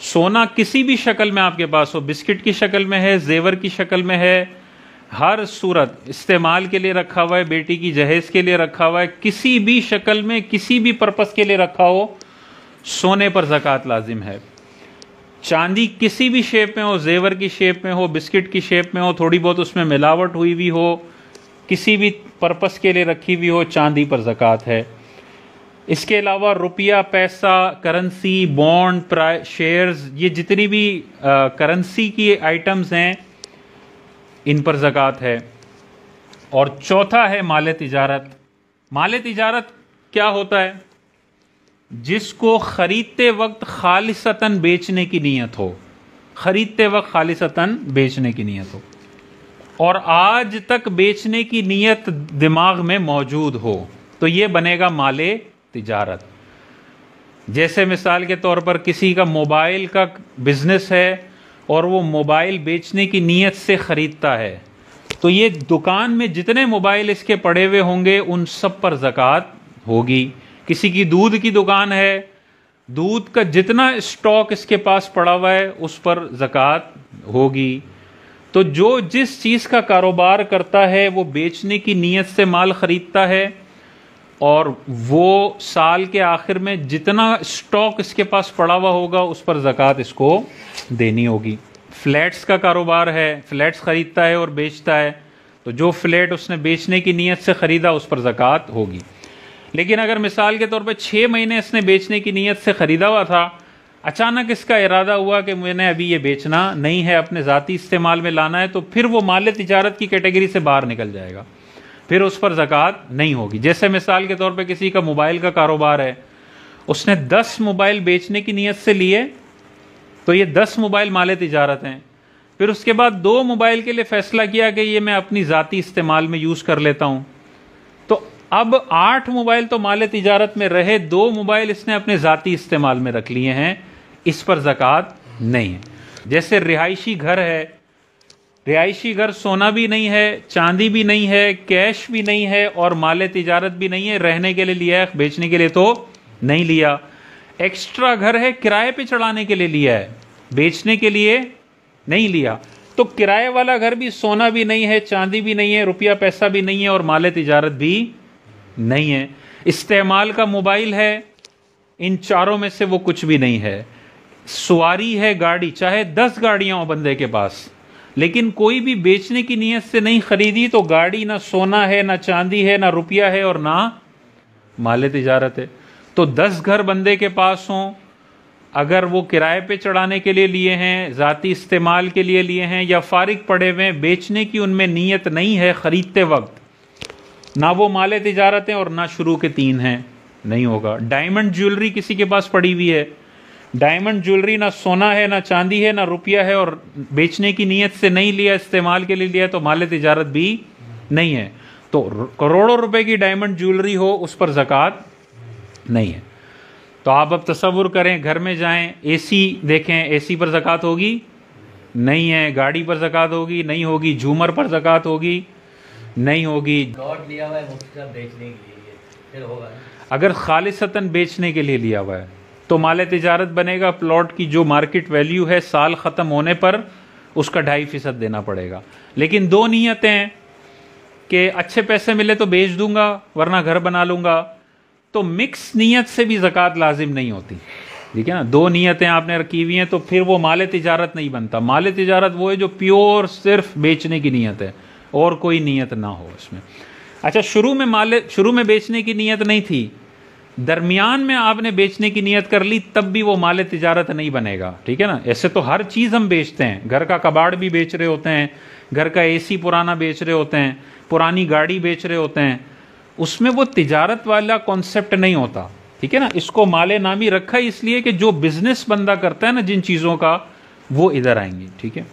सोना किसी भी शक्ल में आपके पास हो, बिस्किट की शक्ल में है, जेवर की शक्ल में है, हर सूरत इस्तेमाल के लिए रखा हुआ है, बेटी की जहेज के लिए रखा हुआ है, किसी भी शक्ल में किसी भी पर्पस के लिए रखा हो, सोने पर ज़कात लाजिम है। चांदी किसी भी शेप में हो, जेवर की शेप में हो, बिस्किट की शेप में हो, थोड़ी बहुत उसमें मिलावट हुई हुई हो, किसी भी पर्पस के लिए रखी हुई हो, चांदी पर ज़कात है। इसके अलावा रुपया, पैसा, करेंसी, बॉन्ड, शेयर्स, ये जितनी भी करेंसी की आइटम्स हैं इन पर ज़कात है। और चौथा है माल तिजारत। माल तिजारत क्या होता है? जिसको ख़रीदते वक्त खालिसतन बेचने की नीयत हो, ख़रीदते वक्त खालिसतन बेचने की नीयत हो और आज तक बेचने की नीयत दिमाग में मौजूद हो, तो ये बनेगा माले तिजारत। जैसे मिसाल के तौर पर किसी का मोबाइल का बिजनेस है और वो मोबाइल बेचने की नीयत से ख़रीदता है, तो ये दुकान में जितने मोबाइल इसके पड़े हुए होंगे उन सब पर ज़कात होगी। किसी की दूध की दुकान है, दूध का जितना स्टॉक इसके पास पड़ा हुआ है उस पर ज़कात होगी। तो जो जिस चीज़ का कारोबार करता है वो बेचने की नीयत से माल ख़रीदता है और वो साल के आखिर में जितना स्टॉक इसके पास पड़ा हुआ होगा उस पर ज़कात इसको देनी होगी। फ्लैट्स का कारोबार है, फ्लैट्स ख़रीदता है और बेचता है, तो जो फ्लैट उसने बेचने की नीयत से ख़रीदा उस पर ज़कात होगी। लेकिन अगर मिसाल के तौर पे 6 महीने इसने बेचने की नीयत से ख़रीदा हुआ था, अचानक इसका इरादा हुआ कि मैंने अभी ये बेचना नहीं है, अपने ज़ाती इस्तेमाल में लाना है, तो फिर वो माल तिजारत की कैटेगरी से बाहर निकल जाएगा, फिर उस पर ज़कात नहीं होगी। जैसे मिसाल के तौर पे किसी का मोबाइल का कारोबार है, उसने 10 मोबाइल बेचने की नीयत से लिए, तो ये 10 मोबाइल माल तिजारत हैं। फिर उसके बाद 2 मोबाइल के लिए फ़ैसला किया कि ये मैं अपनी ज़ाती इस्तेमाल में यूज़ कर लेता हूँ, तो अब 8 मोबाइल तो माल तिजारत में रहे, 2 मोबाइल इसने अपने ज़ाती इस्तेमाल में रख लिए हैं, इस पर ज़कात नहीं है। जैसे रिहायशी घर है, रिहायशी घर सोना भी नहीं है, चांदी भी नहीं है, कैश भी नहीं है और माल तिजारत भी नहीं है, रहने के लिए लिया है, बेचने के लिए तो नहीं लिया। एक्स्ट्रा घर है, किराए पे चढ़ाने के लिए लिया है, बेचने के लिए नहीं लिया, तो किराए वाला घर भी सोना भी नहीं है, चांदी भी नहीं है, रुपया पैसा भी नहीं है और माल तिजारत भी नहीं है। इस्तेमाल का मोबाइल है, इन चारों में से वो कुछ भी नहीं है। सवारी है गाड़ी, चाहे 10 गाड़ियां हो बंदे के पास, लेकिन कोई भी बेचने की नीयत से नहीं खरीदी, तो गाड़ी ना सोना है, ना चांदी है, ना रुपया है और ना माल तिजारत है। तो 10 घर बंदे के पास हों, अगर वो किराए पे चढ़ाने के लिए लिए हैं, ज़ाती इस्तेमाल के लिए लिए हैं या फारिग पड़े हुए हैं, बेचने की उनमें नीयत नहीं है खरीदते वक्त, ना वो माल तिजारत हैं और ना शुरू के 3 हैं, नहीं होगा। डायमंड ज्वेलरी किसी के पास पड़ी हुई है, डायमंड ज्वेलरी ना सोना है, ना चांदी है, ना रुपया है और बेचने की नीयत से नहीं लिया, इस्तेमाल के लिए लिया, तो माल तिजारत भी नहीं है। तो करोड़ों रुपए की डायमंड ज्वेलरी हो उस पर ज़कात नहीं है। तो आप अब तसव्वुर करें, घर में जाएं, एसी देखें, एसी पर ज़कात होगी? नहीं है। गाड़ी पर ज़कात होगी? नहीं होगी। झूमर पर ज़कात होगी? नहीं होगी। प्लॉट लिया हुआ है बेचने के लिए, फिर होगा। अगर खालिसतन बेचने के लिए लिया हुआ है तो माल तिजारत बनेगा। प्लॉट की जो मार्केट वैल्यू है साल ख़त्म होने पर उसका 2.5% देना पड़ेगा। लेकिन 2 नीयतें हैं कि अच्छे पैसे मिले तो बेच दूंगा वरना घर बना लूँगा, तो मिक्स नीयत से भी ज़कात लाजिम नहीं होती, ठीक है ना। 2 नीयतें आपने रखी हुई हैं तो फिर वो माल तिजारत नहीं बनता। माल तिजारत वो है जो प्योर सिर्फ बेचने की नीयत है और कोई नीयत ना हो इसमें। अच्छा, शुरू में बेचने की नीयत नहीं थी, दरमियान में आपने बेचने की नीयत कर ली, तब भी वो माल तिजारत नहीं बनेगा, ठीक है ना। ऐसे तो हर चीज़ हम बेचते हैं, घर का कबाड़ भी बेच रहे होते हैं, घर का एसी पुराना बेच रहे होते हैं, पुरानी गाड़ी बेच रहे होते हैं, उसमें वो तिजारत वाला कॉन्सेप्ट नहीं होता, ठीक है ना। इसको माले नामी रखा इसलिए कि जो बिजनेस बंदा करता है ना जिन चीज़ों का, वो इधर आएंगी, ठीक है।